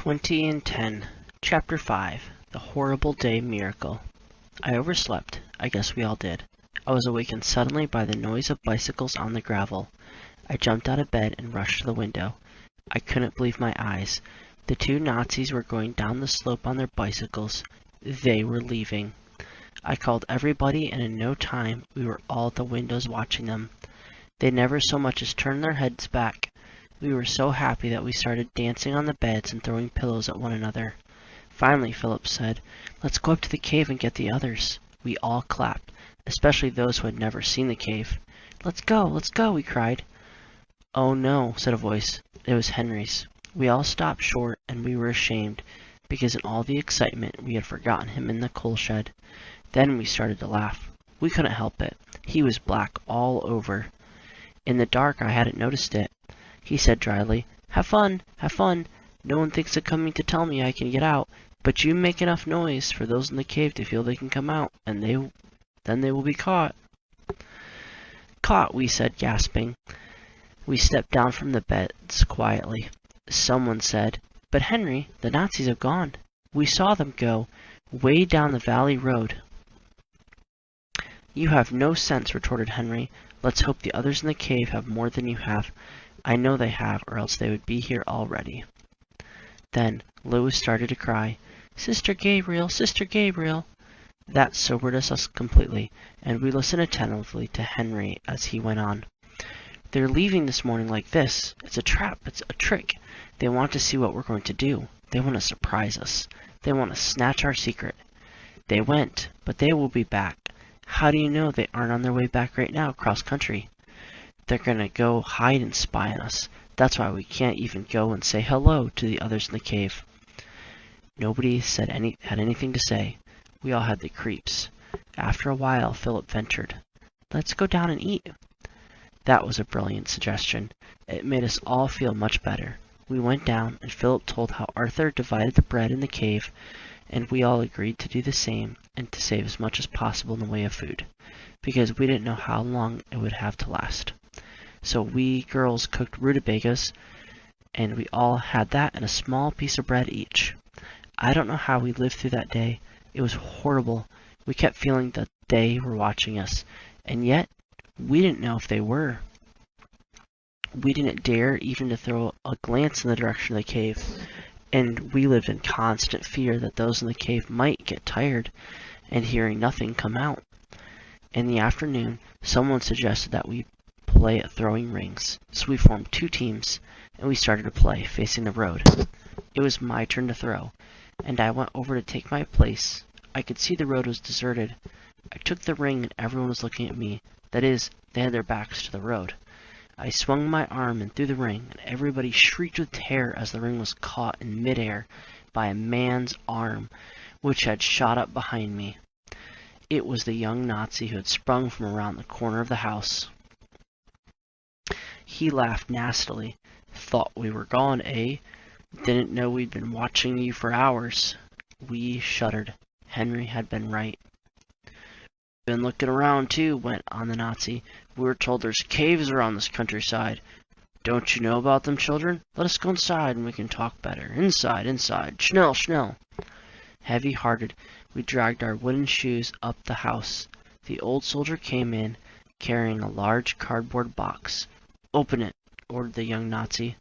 20 and 10, Chapter 5, The Horrible Day Miracle. I overslept. I guess we all did. I was awakened suddenly by the noise of bicycles on the gravel. I jumped out of bed and rushed to the window. I couldn't believe my eyes. The two Nazis were going down the slope on their bicycles. They were leaving. I called everybody, and in no time we were all at the windows watching them. They never so much as turned their heads back. We were so happy that we started dancing on the beds and throwing pillows at one another. Finally, Philip said, "Let's go up to the cave and get the others." We all clapped, especially those who had never seen the cave. Let's go, we cried. "Oh no," said a voice. It was Henry's. We all stopped short, and we were ashamed, because in all the excitement we had forgotten him in the coal shed. Then we started to laugh. We couldn't help it. He was black all over. In the dark I hadn't noticed it. He said dryly, have fun. No one thinks of coming to tell me I can get out, but you make enough noise for those in the cave to feel they can come out, and then they will be caught." "Caught," we said, gasping. We stepped down from the beds quietly. Someone said, "But Henry, the Nazis have gone. We saw them go, way down the valley road." "You have no sense," retorted Henry. "Let's hope the others in the cave have more than you have. I know they have, or else they would be here already." Then Louis started to cry, Sister Gabriel! Sister Gabriel!" That sobered us completely, and we listened attentively to Henry as he went on. "They're leaving this morning like this. It's a trap. It's a trick. They want to see what we're going to do. They want to surprise us. They want to snatch our secret. They went, but they will be back. How do you know they aren't on their way back right now, cross country? They're going to go hide and spy on us. That's why we can't even go and say hello to the others in the cave." Nobody had anything to say. We all had the creeps. After a while, Philip ventured, "Let's go down and eat." That was a brilliant suggestion. It made us all feel much better. We went down, and Philip told how Arthur divided the bread in the cave, and we all agreed to do the same and to save as much as possible in the way of food, because we didn't know how long it would have to last. So we girls cooked rutabagas, and we all had that and a small piece of bread each. I don't know how we lived through that day. It was horrible. We kept feeling that they were watching us, and yet we didn't know if they were. We didn't dare even to throw a glance in the direction of the cave, and we lived in constant fear that those in the cave might get tired and hearing nothing come out. In the afternoon, someone suggested that we play at throwing rings, so we formed two teams, and we started to play, facing the road. It was my turn to throw, and I went over to take my place. I could see the road was deserted. I took the ring, and everyone was looking at me. That is, they had their backs to the road. I swung my arm and threw the ring, and everybody shrieked with terror as the ring was caught in midair by a man's arm, which had shot up behind me. It was the young Nazi who had sprung from around the corner of the house. He laughed nastily. "Thought we were gone, eh? Didn't know we'd been watching you for hours." We shuddered. Henry had been right. "Been looking around too," went on the Nazi. "We were told there's caves around this countryside. Don't you know about them, children? Let us go inside and we can talk better. Inside. Schnell. Heavy-hearted, we dragged our wooden shoes up the house. The old soldier came in, carrying a large cardboard box. "Open it," ordered the young Nazi.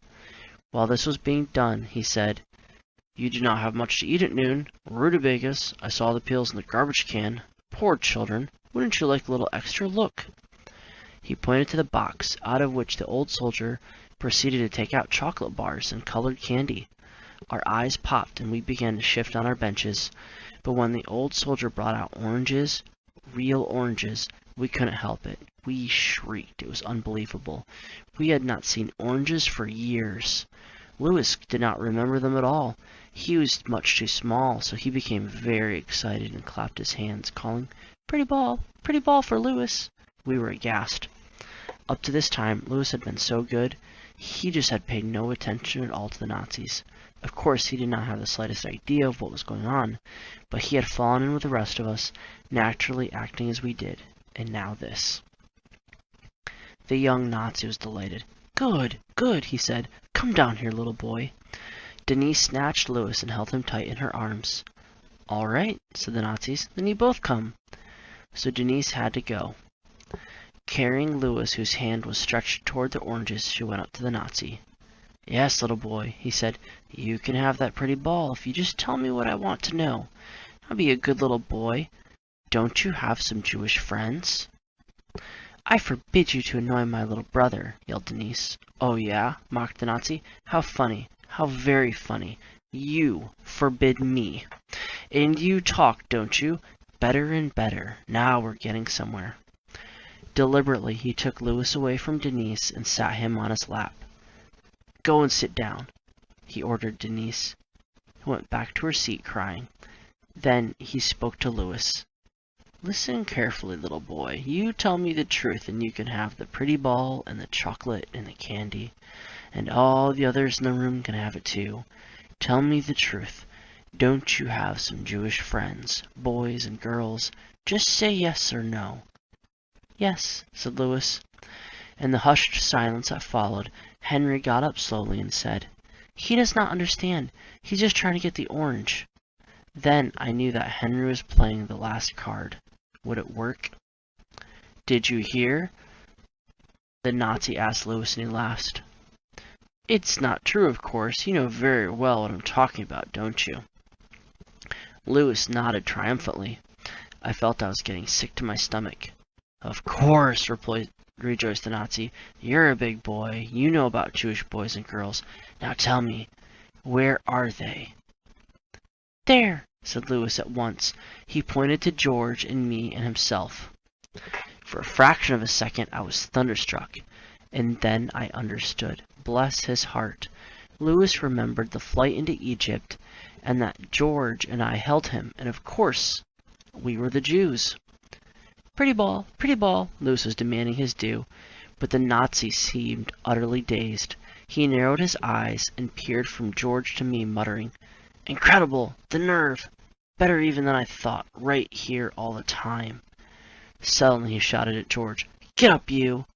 While this was being done, he said, "You did not have much to eat at noon. Rutabagas. I saw the peels in the garbage can. Poor children. Wouldn't you like a little extra? Look." He pointed to the box, out of which the old soldier proceeded to take out chocolate bars and colored candy. Our eyes popped, and we began to shift on our benches. But when the old soldier brought out oranges, real oranges, we couldn't help it. We shrieked. It was unbelievable. We had not seen oranges for years. Louis did not remember them at all. He was much too small, so he became very excited and clapped his hands, calling, pretty ball for Louis." We were aghast. Up to this time, Louis had been so good, he just had paid no attention at all to the Nazis. Of course, he did not have the slightest idea of what was going on, but he had fallen in with the rest of us, naturally acting as we did. And now this. The young Nazi was delighted. Good, he said. "Come down here, little boy." Denise snatched Louis and held him tight in her arms. "All right," said the Nazis, "then you both come." So Denise had to go. Carrying Louis, whose hand was stretched toward the oranges, she went up to the Nazi. "Yes, little boy," he said, "you can have that pretty ball if you just tell me what I want to know. I'll be a good little boy. Don't you have some Jewish friends?" "I forbid you to annoy my little brother," yelled Denise. "Oh, yeah?" mocked the Nazi. "How funny. How very funny. You forbid me. And you talk, don't you? Better and better. Now we're getting somewhere." Deliberately, he took Louis away from Denise and sat him on his lap. "Go and sit down," he ordered Denise, who went back to her seat crying. Then he spoke to Louis. "Listen carefully, little boy. You tell me the truth, and you can have the pretty ball and the chocolate and the candy, and all the others in the room can have it too. Tell me the truth. Don't you have some Jewish friends, boys and girls? Just say yes or no." "Yes," said Louis. In the hushed silence that followed, Henry got up slowly and said, "He does not understand. He's just trying to get the orange." Then I knew that Henry was playing the last card. Would it work? "Did you hear?" the Nazi asked Louis, and he laughed. "It's not true, of course. You know very well what I'm talking about, don't you?" Louis nodded triumphantly. I felt I was getting sick to my stomach. "Of course," rejoiced the Nazi. "You're a big boy. You know about Jewish boys and girls. Now tell me, where are they?" "There," said Louis at once. He pointed to George and me and himself. For a fraction of a second I was thunderstruck, and then I understood. Bless his heart. Louis remembered the flight into Egypt, and that George and I held him, and of course we were the Jews. Pretty ball, Louis was demanding his due, but the Nazi seemed utterly dazed. He narrowed his eyes and peered from George to me, muttering, "Incredible! The nerve! Better even than I thought, right here all the time." Suddenly he shouted at George, "Get up, you!"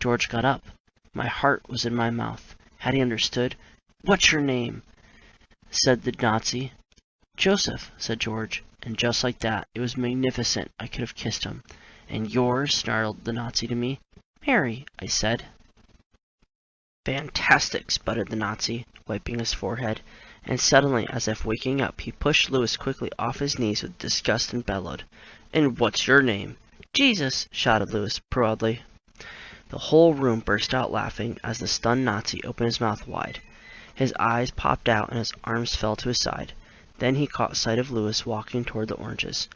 George got up. My heart was in my mouth. Had he understood? "What's your name?" said the Nazi. "Joseph," said George, and just like that, it was magnificent. I could have kissed him. "And yours?" snarled the Nazi to me. "Mary," I said. "Fantastic," sputtered the Nazi, wiping his forehead, and suddenly, as if waking up, he pushed Louis quickly off his knees with disgust and bellowed, "And what's your name?" "Jesus," shouted Louis proudly. The whole room burst out laughing as the stunned Nazi opened his mouth wide. His eyes popped out and his arms fell to his side. Then he caught sight of Louis walking toward the oranges.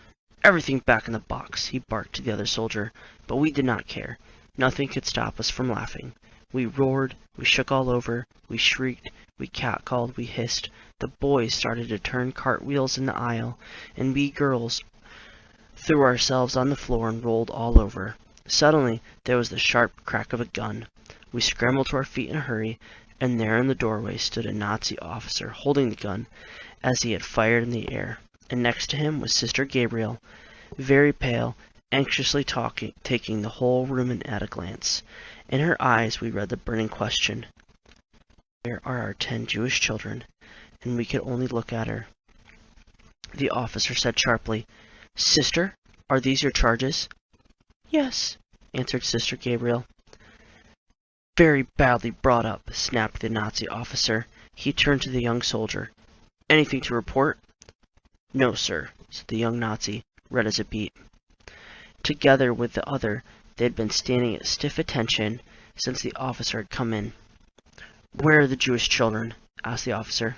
"Everything back in the box," he barked to the other soldier, but we did not care. Nothing could stop us from laughing. We roared, we shook all over, we shrieked, we catcalled, we hissed. The boys started to turn cartwheels in the aisle, and we girls threw ourselves on the floor and rolled all over. Suddenly there was the sharp crack of a gun. We scrambled to our feet in a hurry, and there in the doorway stood a Nazi officer holding the gun as he had fired in the air, and next to him was Sister Gabriel, very pale, anxiously taking the whole room in at a glance. In her eyes we read the burning question, "Where are our 10 Jewish children?" And we could only look at her. The officer said sharply, "Sister, are these your charges?" "Yes," answered Sister Gabriel. "Very badly brought up," snapped the Nazi officer. He turned to the young soldier. "Anything to report?" "No, sir," said the young Nazi, red as a beet. Together with the other, they had been standing at stiff attention since the officer had come in. "Where are the Jewish children?" asked the officer.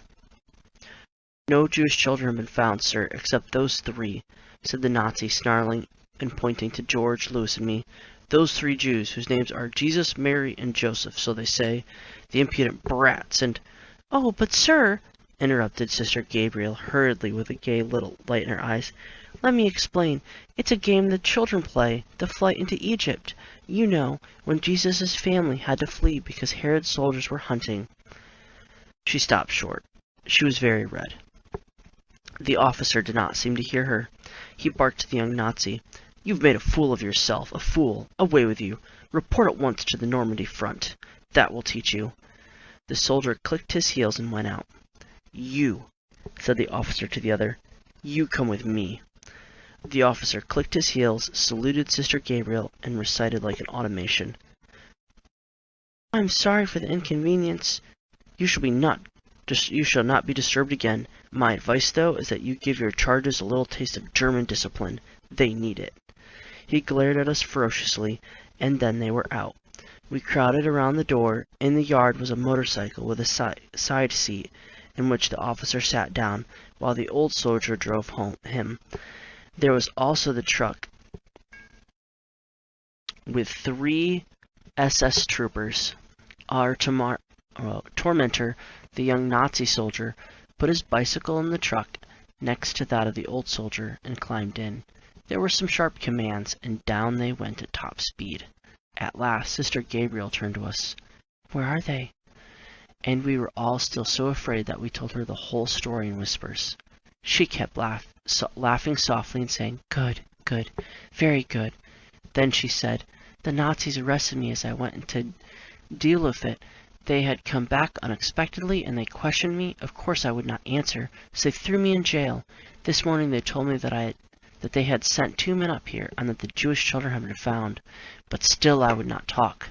"No Jewish children have been found, sir, except those 3, said the Nazi, snarling and pointing to George, Louis, and me. "Those 3 Jews, whose names are Jesus, Mary, and Joseph, so they say. The impudent brats, and—" "Oh, but sir," interrupted Sister Gabriel hurriedly with a gay little light in her eyes, "let me explain. It's a game the children play, the flight into Egypt. You know, when Jesus' family had to flee because Herod's soldiers were hunting." She stopped short. She was very red. The officer did not seem to hear her. He barked to the young Nazi. "You've made a fool of yourself, a fool. Away with you. Report at once to the Normandy front. That will teach you." The soldier clicked his heels and went out. "You," said the officer to the other. "You come with me." The officer clicked his heels, saluted Sister Gabriel, and recited like an automation. "I'm sorry for the inconvenience. You shall not be disturbed again. My advice, though, is that you give your charges a little taste of German discipline. They need it." He glared at us ferociously, and then they were out. We crowded around the door. In the yard was a motorcycle with a side seat, in which the officer sat down, while the old soldier drove him. There was also the truck with 3 SS troopers. Our tormentor, the young Nazi soldier, put his bicycle in the truck next to that of the old soldier and climbed in. There were some sharp commands, and down they went at top speed. At last, Sister Gabriel turned to us. "Where are they?" And we were all still so afraid that we told her the whole story in whispers. She kept laughing softly and saying, "Good, good, very good." Then she said, "The Nazis arrested me as I went into deal with it. They had come back unexpectedly, and they questioned me. Of course I would not answer, so they threw me in jail. This morning they told me that they had sent 2 men up here, and that the Jewish children had been found. But still I would not talk.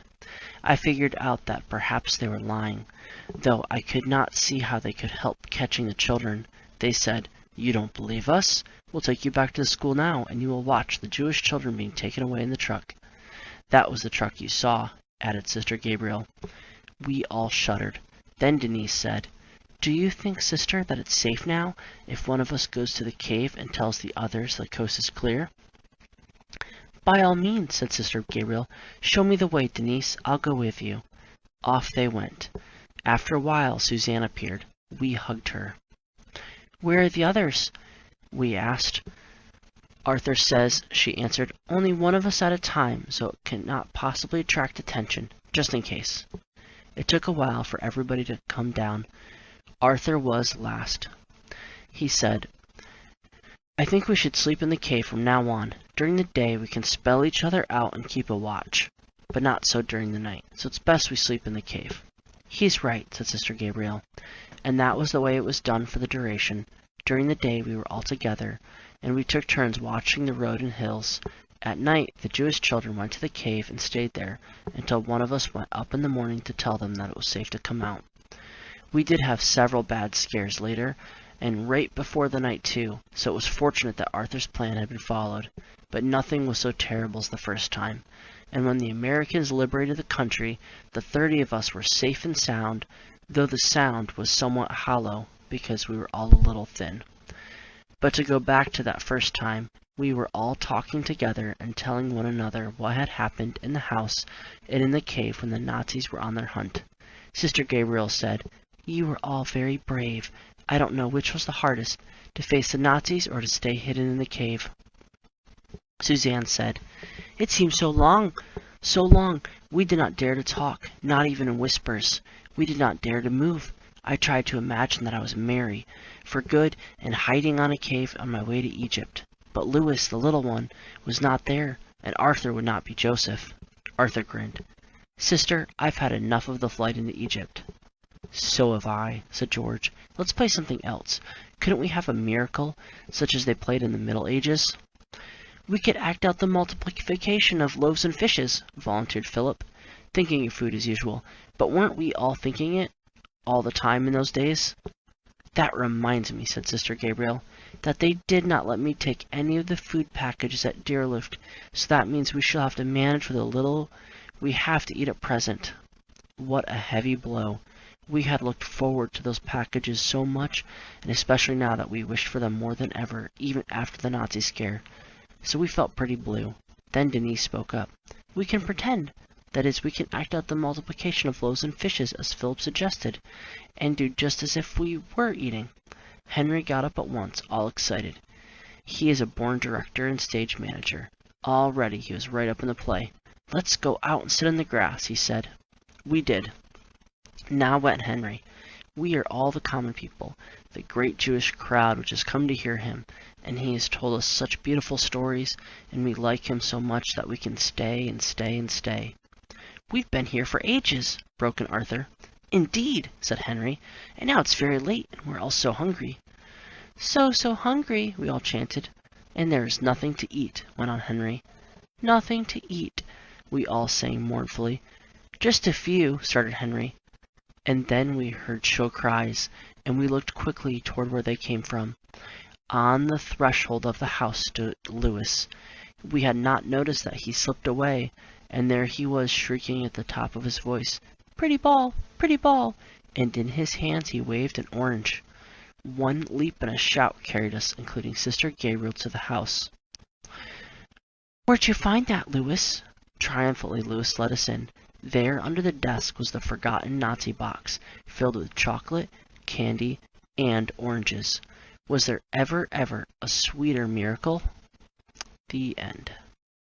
I figured out that perhaps they were lying, though I could not see how they could help catching the children. They said, 'You don't believe us? We'll take you back to the school now, and you will watch the Jewish children being taken away in the truck.' That was the truck you saw," added Sister Gabriel. We all shuddered. Then Denise said, "Do you think, sister, that it's safe now, if one of us goes to the cave and tells the others the coast is clear?" "By all means," said Sister Gabriel. "Show me the way, Denise. I'll go with you." Off they went. After a while, Suzanne appeared. We hugged her. "Where are the others?" we asked. "Arthur says," she answered, "only one of us at a time, so it cannot possibly attract attention, just in case." It took a while for everybody to come down. Arthur was last. He said, "I think we should sleep in the cave from now on. During the day we can spell each other out and keep a watch, but not so during the night, so it's best we sleep in the cave." "He's right," said Sister Gabriel. And that was the way it was done for the duration. During the day we were all together, and we took turns watching the road and hills. At night the Jewish children went to the cave and stayed there until one of us went up in the morning to tell them that it was safe to come out. We did have several bad scares later, and right before the night too, so it was fortunate that Arthur's plan had been followed. But nothing was so terrible as the first time, and when the Americans liberated the country, the 30 of us were safe and sound, though the sound was somewhat hollow because we were all a little thin. But to go back to that first time, we were all talking together and telling one another what had happened in the house and in the cave when the Nazis were on their hunt. Sister Gabriel said, "You were all very brave. I don't know which was the hardest, to face the Nazis or to stay hidden in the cave." Suzanne said, "It seemed so long, so long. We did not dare to talk, not even in whispers. We did not dare to move. I tried to imagine that I was Mary, for good, and hiding on a cave on my way to Egypt. But Louis, the little one, was not there, and Arthur would not be Joseph." Arthur grinned. "Sister, I've had enough of the flight into Egypt." "So have I," said George. "Let's play something else. Couldn't we have a miracle, such as they played in the Middle Ages?" "We could act out the multiplication of loaves and fishes," volunteered Philip, thinking of food as usual. "But weren't we all thinking it all the time in those days?" "That reminds me," said Sister Gabriel, "that they did not let me take any of the food packages at Deerlift, so that means we shall have to manage with the little we have to eat at present." What a heavy blow. We had looked forward to those packages so much, and especially now that we wished for them more than ever, even after the Nazi scare. So we felt pretty blue. Then Denise spoke up. "We can pretend. That is, we can act out the multiplication of loaves and fishes, as Philip suggested, and do just as if we were eating." Henry got up at once, all excited. He is a born director and stage manager. Already he was right up in the play. "Let's go out and sit in the grass," he said. We did. Now went Henry. We are all the common people, the great Jewish crowd which has come to hear him, and he has told us such beautiful stories, and we like him so much that we can stay and stay and stay. "We've been here for ages," broke in Arthur. "Indeed," said Henry, "and now it's very late, and we're all so hungry." So hungry," we all chanted. "And there is nothing to eat," went on Henry. "Nothing to eat," we all sang mournfully. "Just a few," started Henry. And then we heard shrill cries, and we looked quickly toward where they came from. On the threshold of the house stood Louis. We had not noticed that he slipped away, and there he was shrieking at the top of his voice, "Pretty ball! Pretty ball!" and in his hands he waved an orange. One leap and a shout carried us, including Sister Gabriel, to the house. "Where'd you find that, Louis?" Triumphantly, Louis led us in. There, under the desk, was the forgotten Nazi box, filled with chocolate, candy, and oranges. Was there ever a sweeter miracle? The end.